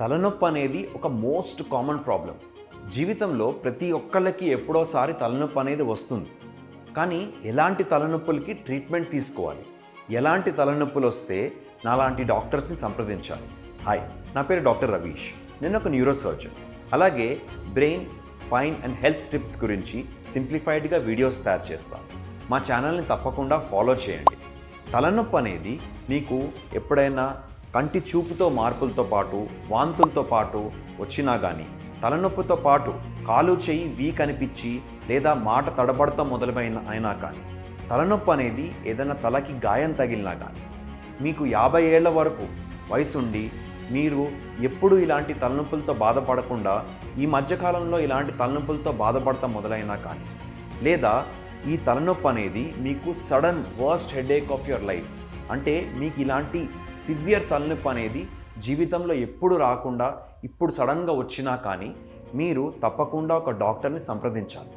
తలనొప్పి అనేది ఒక మోస్ట్ కామన్ ప్రాబ్లం. జీవితంలో ప్రతి ఒక్కళ్ళకి ఎప్పుడోసారి తలనొప్పి అనేది వస్తుంది. కానీ ఎలాంటి తలనొప్పులకి ట్రీట్మెంట్ తీసుకోవాలి, ఎలాంటి తలనొప్పులు వస్తే నాలాంటి డాక్టర్స్ని సంప్రదించాలి. హాయ్, నా పేరు డాక్టర్ రవీష్. నేను ఒక న్యూరో సర్జన్. అలాగే brain, spine and health tips గురించి సింప్లిఫైడ్గా వీడియోస్ తయారు చేస్తాను. మా ఛానల్ని తప్పకుండా ఫాలో చేయండి. తలనొప్పి అనేది మీకు ఎప్పుడైనా కంటి చూపుతో మార్పులతో పాటు, వాంతులతో పాటు వచ్చినా కానీ, తలనొప్పితో పాటు కాలు చెయ్యి వీక్ అనిపించి లేదా మాట తడబడతా అయినా కానీ, తలనొప్పి అనేది ఏదైనా తలకి గాయం తగిలినా కానీ, మీకు 50 ఏళ్ల వరకు వయసుండి మీరు ఎప్పుడు ఇలాంటి తలనొప్పులతో బాధపడకుండా ఈ మధ్యకాలంలో ఇలాంటి తలనొప్పులతో బాధపడతా మొదలైనా కానీ, లేదా ఈ తలనొప్పి అనేది మీకు sudden worst headache of your life, అంటే మీకు ఇలాంటి సివియర్ తలనొప్పి అనేది జీవితంలో ఎప్పుడు రాకుండా ఇప్పుడు సడన్గా వచ్చినా కానీ మీరు తప్పకుండా ఒక డాక్టర్ని సంప్రదించాలి.